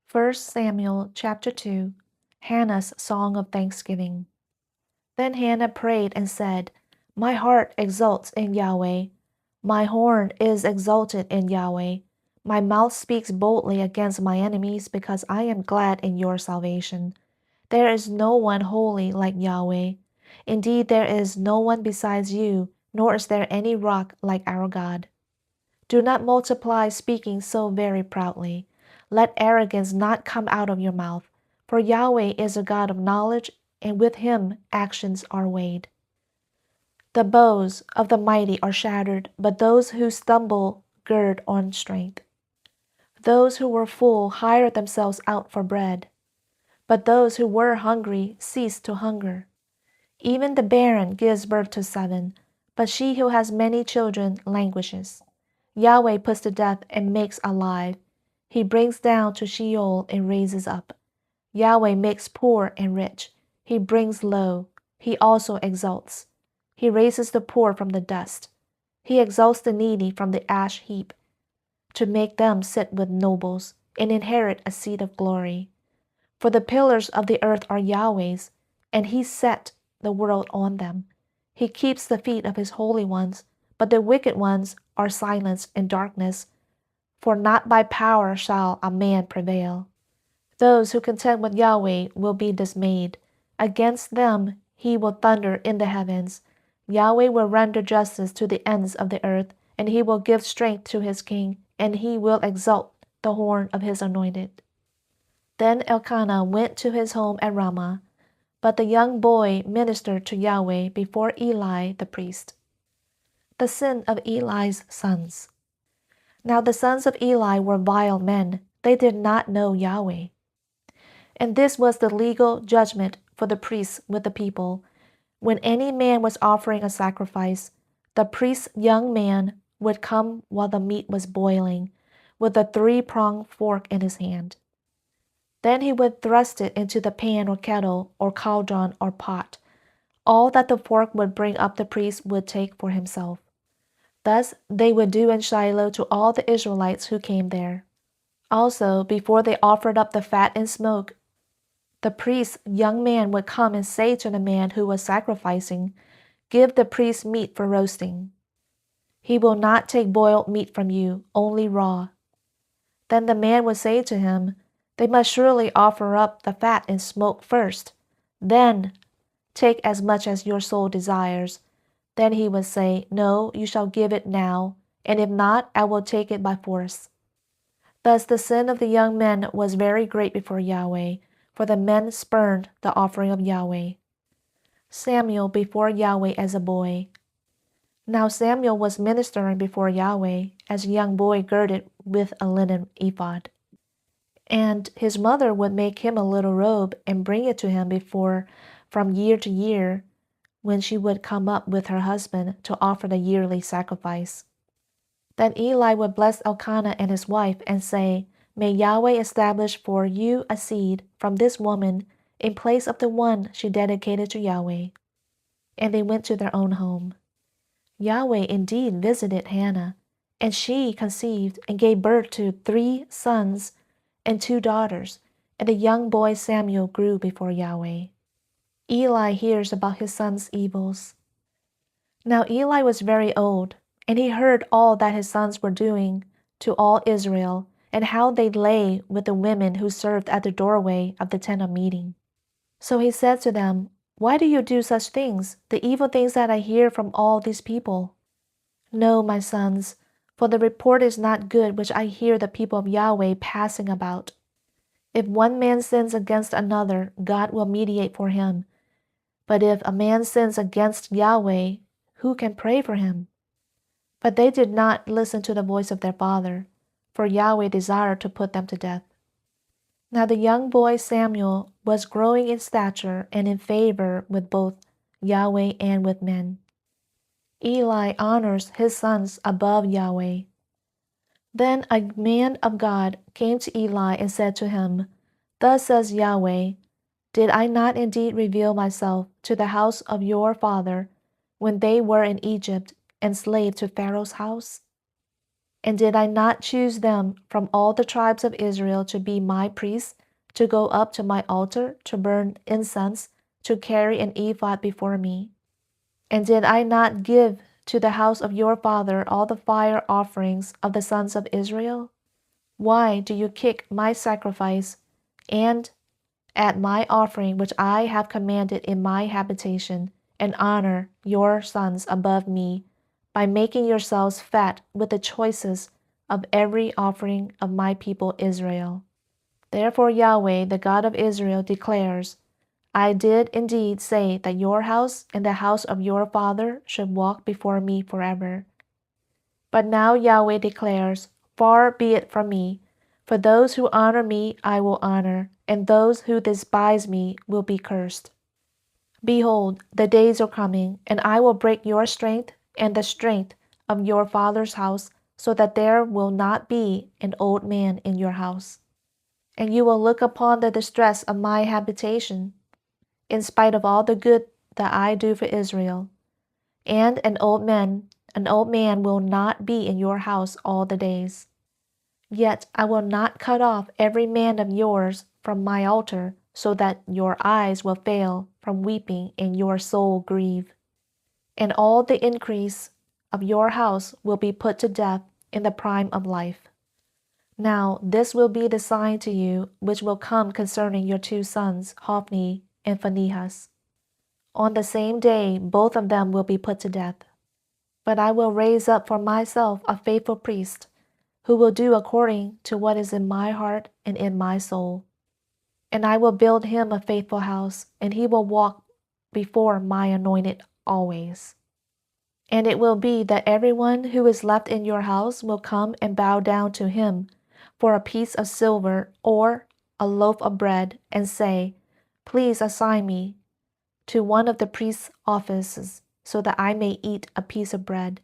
1 Samuel chapter 2, Hannah's Song of Thanksgiving. Then Hannah prayed and said, My heart exults in Yahweh. My horn is exalted in Yahweh. My mouth speaks boldly against my enemies because I am glad in your salvation. There is no one holy like Yahweh. Indeed, there is no one besides you, nor is there any rock like our God. Do not multiply speaking so very proudly. Let arrogance not come out of your mouth, for Yahweh is a God of knowledge, and with him actions are weighed. The bows of the mighty are shattered, but those who stumble gird on strength. Those who were full hired themselves out for bread, but those who were hungry ceased to hunger. Even the barren gives birth to 7, but she who has many children languishes. Yahweh puts to death and makes alive. He brings down to Sheol and raises up. Yahweh makes poor and rich. He brings low. He also exalts. He raises the poor from the dust. He exalts the needy from the ash heap, to make them sit with nobles and inherit a seat of glory. For the pillars of the earth are Yahweh's, and he set the world on them. He keeps the feet of his holy ones, but the wicked ones are silenced in darkness, for not by power shall a man prevail. Those who contend with Yahweh will be dismayed. Against them he will thunder in the heavens. Yahweh will render justice to the ends of the earth, and he will give strength to his king, and he will exalt the horn of his anointed. Then Elkanah went to his home at Ramah, but the young boy ministered to Yahweh before Eli the priest. The sin of Eli's sons. Now the sons of Eli were vile men. They did not know Yahweh. And this was the legal judgment for the priests with the people. When any man was offering a sacrifice, the priest's young man would come while the meat was boiling, with a 3-pronged fork in his hand. Then he would thrust it into the pan or kettle or cauldron or pot. All that the fork would bring up the priest would take for himself. Thus they would do in Shiloh to all the Israelites who came there. Also, before they offered up the fat and smoke, the priest's young man would come and say to the man who was sacrificing, Give the priest meat for roasting. He will not take boiled meat from you, only raw. Then the man would say to him, They must surely offer up the fat and smoke first. Then take as much as your soul desires. Then he would say, No, you shall give it now, and if not, I will take it by force. Thus the sin of the young men was very great before Yahweh, for the men spurned the offering of Yahweh. Samuel before Yahweh as a boy. Now Samuel was ministering before Yahweh as a young boy girded with a linen ephod. And his mother would make him a little robe and bring it to him from year to year, when she would come up with her husband to offer the yearly sacrifice. Then Eli would bless Elkanah and his wife and say, May Yahweh establish for you a seed from this woman in place of the one she dedicated to Yahweh. And they went to their own home. Yahweh indeed visited Hannah, and she conceived and gave birth to 3 sons and 2 daughters, and the young boy Samuel grew before Yahweh. Eli hears about his son's evils. Now Eli was very old, and he heard all that his sons were doing to all Israel, and how they lay with the women who served at the doorway of the tent of meeting. So he said to them, Why do you do such things, the evil things that I hear from all these people? No, my sons, for the report is not good which I hear the people of Yahweh passing about. If one man sins against another, God will mediate for him. But if a man sins against Yahweh, who can pray for him? But they did not listen to the voice of their father, for Yahweh desired to put them to death. Now the young boy Samuel was growing in stature and in favor with both Yahweh and with men. Eli honors his sons above Yahweh. Then a man of God came to Eli and said to him, Thus says Yahweh, Did I not indeed reveal myself to the house of your father when they were in Egypt, enslaved to Pharaoh's house? And did I not choose them from all the tribes of Israel to be my priests, to go up to my altar, to burn incense, to carry an ephod before me? And did I not give to the house of your father all the fire offerings of the sons of Israel? Why do you kick my sacrifice and at my offering which I have commanded in my habitation, and honor your sons above me, by making yourselves fat with the choicest of every offering of my people Israel? Therefore Yahweh, the God of Israel, declares, I did indeed say that your house and the house of your father should walk before me forever. But now Yahweh declares, Far be it from me, for those who honor me I will honor, and those who despise me will be cursed. Behold, the days are coming, and I will break your strength and the strength of your father's house, so that there will not be an old man in your house. And you will look upon the distress of my habitation, in spite of all the good that I do for Israel. And an old man will not be in your house all the days. Yet I will not cut off every man of yours from my altar, so that your eyes will fail from weeping and your soul grieve. And all the increase of your house will be put to death in the prime of life. Now this will be the sign to you which will come concerning your two sons, Hophni and Phinehas. On the same day both of them will be put to death. But I will raise up for myself a faithful priest, who will do according to what is in my heart and in my soul. And I will build him a faithful house, and he will walk before my anointed always. And it will be that everyone who is left in your house will come and bow down to him for a piece of silver or a loaf of bread, and say, Please assign me to one of the priest's offices, so that I may eat a piece of bread.